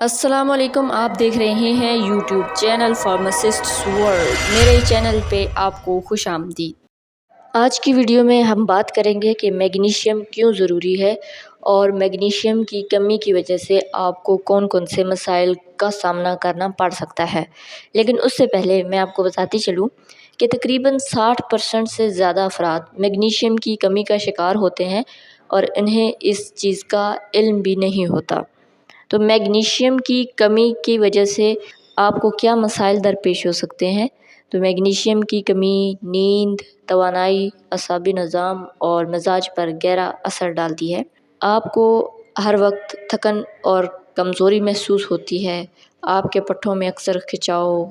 السلام علیکم، آپ دیکھ رہے ہیں یوٹیوب چینل فارماسسٹس ورلڈ۔ میرے چینل پہ آپ کو خوش آمدید۔ آج کی ویڈیو میں ہم بات کریں گے کہ میگنیشیم کیوں ضروری ہے اور میگنیشیم کی کمی کی وجہ سے آپ کو کون کون سے مسائل کا سامنا کرنا پڑ سکتا ہے۔ لیکن اس سے پہلے میں آپ کو بتاتی چلوں کہ تقریباً 60% سے زیادہ افراد میگنیشیم کی کمی کا شکار ہوتے ہیں اور انہیں اس چیز کا علم بھی نہیں ہوتا۔ تو میگنیشیم کی کمی کی وجہ سے آپ کو کیا مسائل درپیش ہو سکتے ہیں؟ تو میگنیشیم کی کمی نیند، توانائی، اعصابی نظام اور مزاج پر گہرا اثر ڈالتی ہے۔ آپ کو ہر وقت تھکن اور کمزوری محسوس ہوتی ہے۔ آپ کے پٹھوں میں اکثر کھچاؤ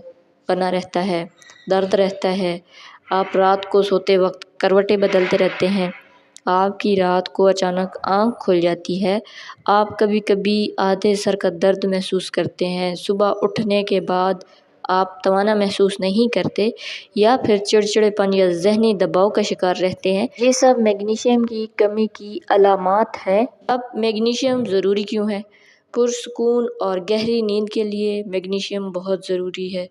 بنا رہتا ہے، درد رہتا ہے۔ آپ رات کو سوتے وقت کروٹیں بدلتے رہتے ہیں۔ آپ کی رات کو اچانک آنکھ کھل جاتی ہے۔ آپ کبھی کبھی آدھے سر کا درد محسوس کرتے ہیں۔ صبح اٹھنے کے بعد آپ توانا محسوس نہیں کرتے یا پھر چڑچڑے پن یا ذہنی دباؤ کا شکار رہتے ہیں۔ یہ سب میگنیشیم کی کمی کی علامات ہیں۔ اب میگنیشیم ضروری کیوں ہے؟ پرسکون اور گہری نیند کے لیے میگنیشیم بہت ضروری ہے۔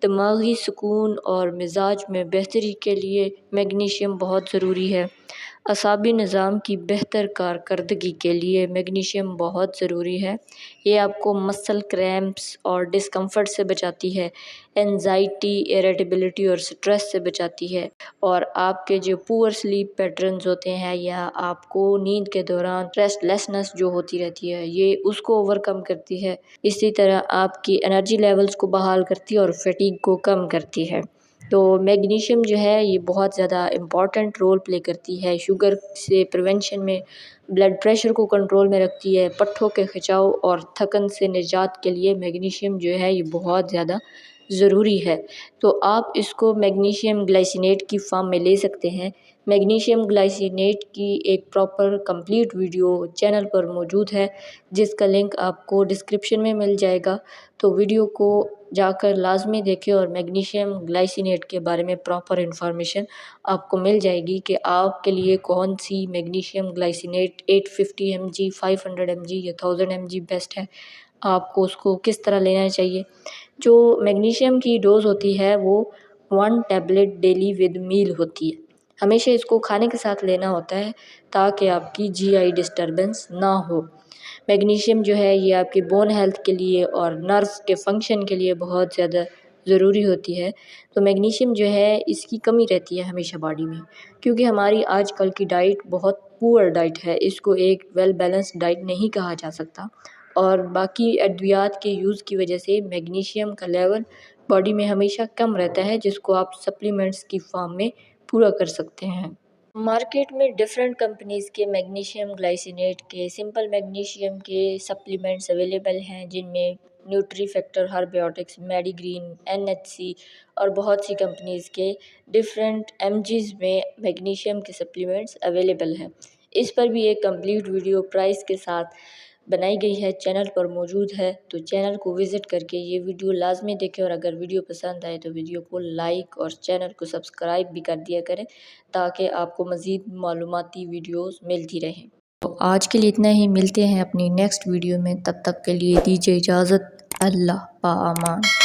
دماغی سکون اور مزاج میں بہتری کے لیے میگنیشیم بہت ضروری ہے۔ اعصابی نظام کی بہتر کارکردگی کے لیے میگنیشیم بہت ضروری ہے۔ یہ آپ کو مسل کریمپس اور ڈسکمفرٹ سے بچاتی ہے، اینزائٹی، ایریٹیبلٹی اور سٹریس سے بچاتی ہے، اور آپ کے جو پور سلیپ پیٹرنز ہوتے ہیں یا آپ کو نیند کے دوران ریسٹ لیسنس جو ہوتی رہتی ہے، یہ اس کو اوور کم کرتی ہے۔ اسی طرح آپ کی انرجی لیولز کو بحال کرتی ہے اور فٹیگ کو کم کرتی ہے۔ تو میگنیشیم جو ہے یہ بہت زیادہ امپورٹنٹ رول پلے کرتی ہے شوگر سے پریونشن میں، بلڈ پریشر کو کنٹرول میں رکھتی ہے، پٹھوں کے کھچاؤ اور تھکن سے نجات کے لیے میگنیشیم جو ہے یہ بہت زیادہ ضروری ہے۔ تو آپ اس کو میگنیشیم گلائسینیٹ کی فارم میں لے سکتے ہیں۔ میگنیشیم گلائسینیٹ کی ایک پراپر کمپلیٹ ویڈیو چینل پر موجود ہے جس کا لنک آپ کو ڈسکرپشن میں مل جائے گا، تو ویڈیو کو جا کر لازمی دیکھیں اور میگنیشیم گلائسینیٹ کے بارے میں پراپر انفارمیشن آپ کو مل جائے گی کہ آپ کے لیے کون سی میگنیشیم گلائسینیٹ 850 mg 500 mg یا 1000 mg بیسٹ ہے، آپ کو اس کو کس طرح لینا چاہیے۔ جو میگنیشیم کی ڈوز ہوتی ہے وہ 1 ٹیبلٹ ڈیلی ود میل ہوتی ہے۔ ہمیشہ اس کو کھانے کے ساتھ لینا ہوتا ہے تاکہ آپ کی جی آئی ڈسٹربنس نہ ہو۔ میگنیشیم جو ہے یہ آپ کے بون ہیلتھ کے لیے اور نروز کے فنکشن کے لیے بہت زیادہ ضروری ہوتی ہے۔ تو میگنیشیم جو ہے اس کی کمی رہتی ہے ہمیشہ باڈی میں، کیونکہ ہماری آج کل کی ڈائٹ بہت پور ڈائٹ ہے، اس کو ایک ویل بیلنس ڈائٹ نہیں کہا جا سکتا، اور باقی ادویات کے یوز کی وجہ سے میگنیشیم کا لیول باڈی میں ہمیشہ کم رہتا ہے، جس کو آپ سپلیمنٹس کی فارم میں پورا کر سکتے ہیں۔ مارکیٹ میں ڈیفرنٹ کمپنیز کے میگنیشیم گلائسینیٹ کے سمپل میگنیشیم کے سپلیمنٹس اویلیبل ہیں، جن میں نیوٹری فیکٹر ہربیوٹکس، میڈی گرین، NHC اور بہت سی کمپنیز کے ڈیفرنٹ MGs میں میگنیشیم کے سپلیمنٹس اویلیبل ہیں۔ اس پر بھی ایک کمپلیٹ ویڈیو پرائس کے ساتھ بنائی گئی ہے، چینل پر موجود ہے، تو چینل کو وزٹ کر کے یہ ویڈیو لازمی دیکھیں، اور اگر ویڈیو پسند آئے تو ویڈیو کو لائک اور چینل کو سبسکرائب بھی کر دیا کریں تاکہ آپ کو مزید معلوماتی ویڈیوز ملتی رہیں۔ تو آج کے لیے اتنا ہی، ملتے ہیں اپنی نیکسٹ ویڈیو میں، تب تک کے لیے دیجیے اجازت۔ اللہ پامان۔